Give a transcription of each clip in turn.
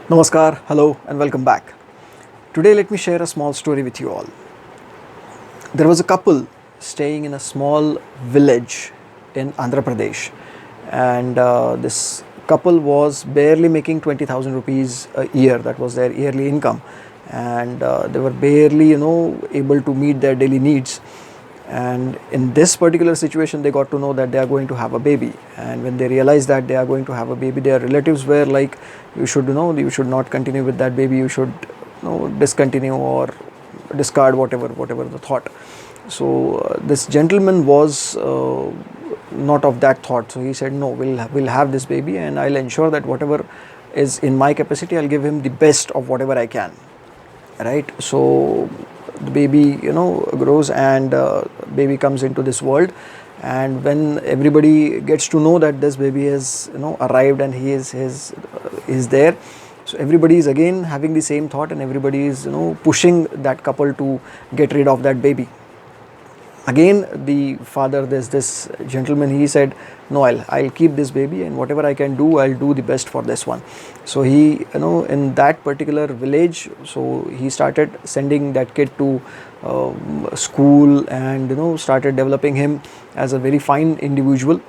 Namaskar, hello, and welcome back. Today, let me share a small story with you all. There was a couple staying in a small village in Andhra Pradesh, and this couple was barely making 20,000 rupees a year. That was their yearly income, and they were barely, able to meet their daily needs. And in this particular situation, they got to know that they are going to have a baby. And when they realized that they are going to have a baby, their relatives were like, "You should, you should not continue with that baby. You should, discontinue or discard whatever the thought." So this gentleman was not of that thought. So he said, "No, we'll have this baby, and I'll ensure that whatever is in my capacity, I'll give him the best of whatever I can." Right. So the baby grows, and baby comes into this world. And when everybody gets to know that this baby has arrived and he is there, so everybody is again having the same thought, and everybody is pushing that couple to get rid of that baby. Again, the father, this gentleman, he said, "No, I'll keep this baby, and whatever I can do, I'll do the best for this one." So he, in that particular village, so he started sending that kid to school, and started developing him as a very fine individual.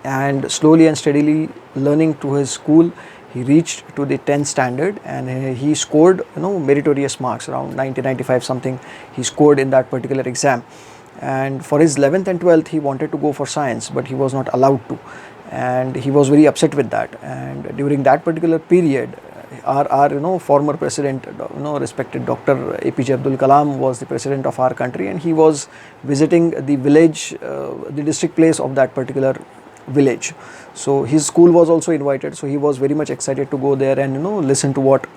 And slowly and steadily learning to his school, he reached to the 10th standard, and he scored meritorious marks around 90-95 something. He scored in that particular exam. And for his 11th and 12th, he wanted to go for science, but he was not allowed to, and he was very upset with that. And during that particular period, our former president, respected Dr. APJ Abdul Kalam, was the president of our country, and he was visiting the village, the district place of that particular village. So his school was also invited, so he was very much excited to go there and listen to what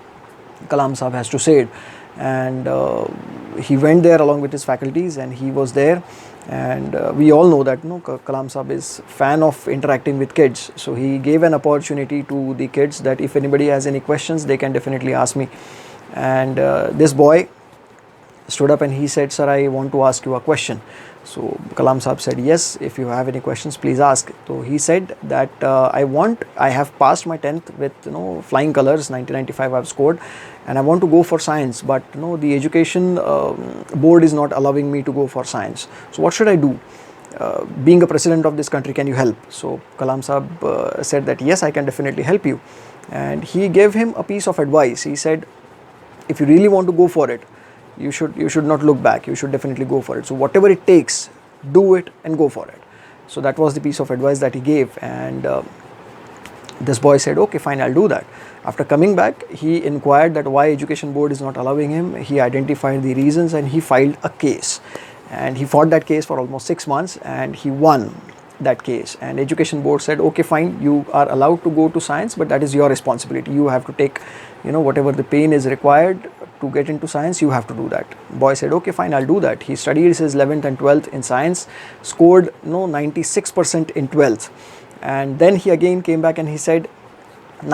Kalam Sahab has to say. And he went there along with his faculties, and he was there. And we all know that Kalam Sahab is fan of interacting with kids, so he gave an opportunity to the kids that if anybody has any questions, they can definitely ask me. And this boy stood up and he said, "Sir, I want to ask you a question." So Kalam Sahab said, "Yes, if you have any questions, please ask." So he said that I have passed my 10th with flying colors, 1995 I have scored, and I want to go for science, but the education board is not allowing me to go for science. So what should I do? Being a president of this country, can you help? So Kalam Sahab said that yes, I can definitely help you. And he gave him a piece of advice. He said, if you really want to go for it, you should not look back. You should definitely go for it. So whatever it takes, do it and go for it. So that was the piece of advice that he gave. And this boy said, "Okay, fine, I'll do that." After coming back, he inquired that why education board is not allowing him. He identified the reasons, and he filed a case. And he fought that case for almost 6 months, and he won that case. And education board said, "Okay, fine, you are allowed to go to science, but that is your responsibility. You have to take whatever the pain is required to get into science, you have to do that." Boy said, "Okay, fine, I'll do that." He studied his 11th and 12th in science, scored 96% in 12th. And then he again came back and he said,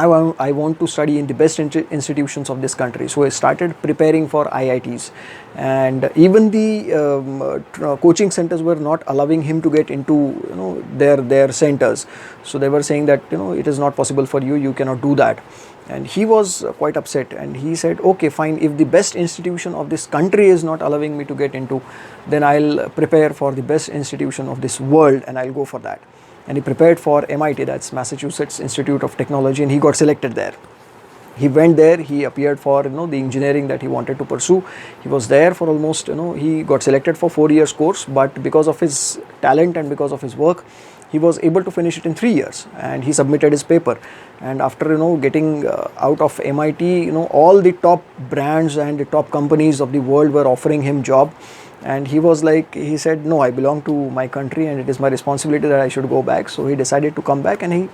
"Now I want to study in the best institutions of this country." So he started preparing for IITs, and even the coaching centers were not allowing him to get into their centers. So they were saying that it is not possible for you, you cannot do that. And he was quite upset, and he said, "Okay, fine, if the best institution of this country is not allowing me to get into, then I'll prepare for the best institution of this world, and I'll go for that." And he prepared for MIT, that's Massachusetts Institute of Technology, and he got selected there. He went there, he appeared for the engineering that he wanted to pursue. He was there for almost he got selected for 4 years course, but because of his talent and because of his work, he was able to finish it in 3 years. And he submitted his paper, and after getting out of MIT, all the top brands and the top companies of the world were offering him job. And he was like, he said, "No, I belong to my country, and it is my responsibility that I should go back." So he decided to come back, and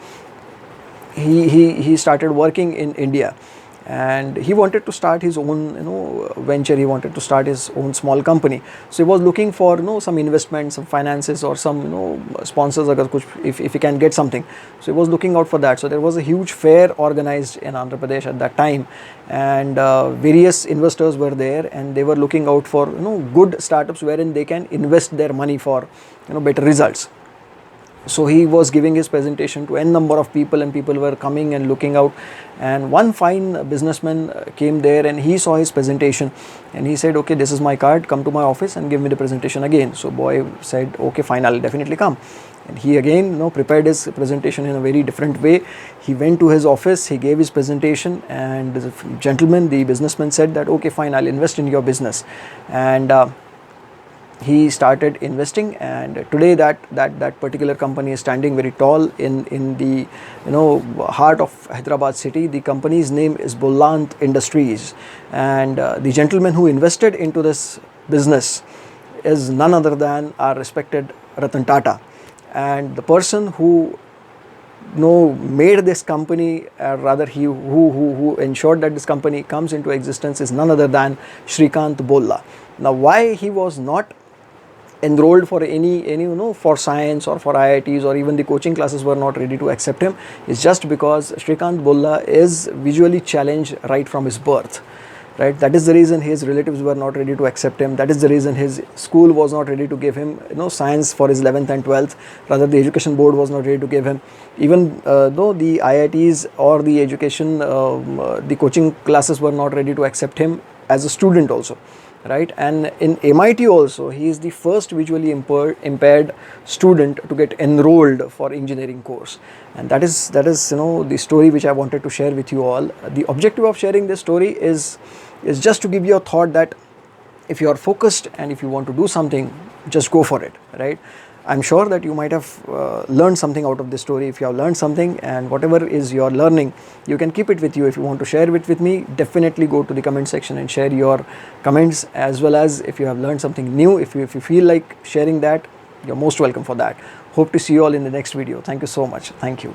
he started working in India. And he wanted to start his own venture. He wanted to start his own small company. So he was looking for some investments, some finances, or some sponsors if he can get something. So he was looking out for that. So there was a huge fair organized in Andhra Pradesh at that time, and various investors were there, and they were looking out for good startups wherein they can invest their money for better results. So he was giving his presentation to n number of people, and people were coming and looking out, and one fine businessman came there and he saw his presentation, and he said, okay, this is my card, come to my office and give me the presentation again. So boy said, okay fine, I'll definitely come. And he again prepared his presentation in a very different way. He went to his office, he gave his presentation, and the gentleman, the businessman, said that okay fine, I'll invest in your business. And he started investing, and today that particular company is standing very tall in the heart of Hyderabad city. The company's name is Bollant Industries, and the gentleman who invested into this business is none other than our respected Ratan Tata. And the person who made this company, rather he who ensured that this company comes into existence, is none other than Shrikant Bolla. Now, why he was not enrolled for any for science or for IITs, or even the coaching classes were not ready to accept him, is just because Shrikant Bolla is visually challenged right from his birth. Right, that is the reason his relatives were not ready to accept him. That is the reason his school was not ready to give him science for his 11th and 12th. Rather, the education board was not ready to give him. Even though the IITs or the education, the coaching classes were not ready to accept him as a student also. Right, and in MIT also, he is the first visually impaired student to get enrolled for engineering course. And that is the story which I wanted to share with you all. The objective of sharing this story is just to give you a thought that if you are focused and if you want to do something, just go for it. Right, I'm sure that you might have learned something out of this story. If you have learned something, and whatever is your learning, you can keep it with you. If you want to share it with me, definitely go to the comment section and share your comments, as well as if you have learned something new, if you feel like sharing that, you're most welcome for that. Hope to see you all in the next video. Thank you so much. Thank you.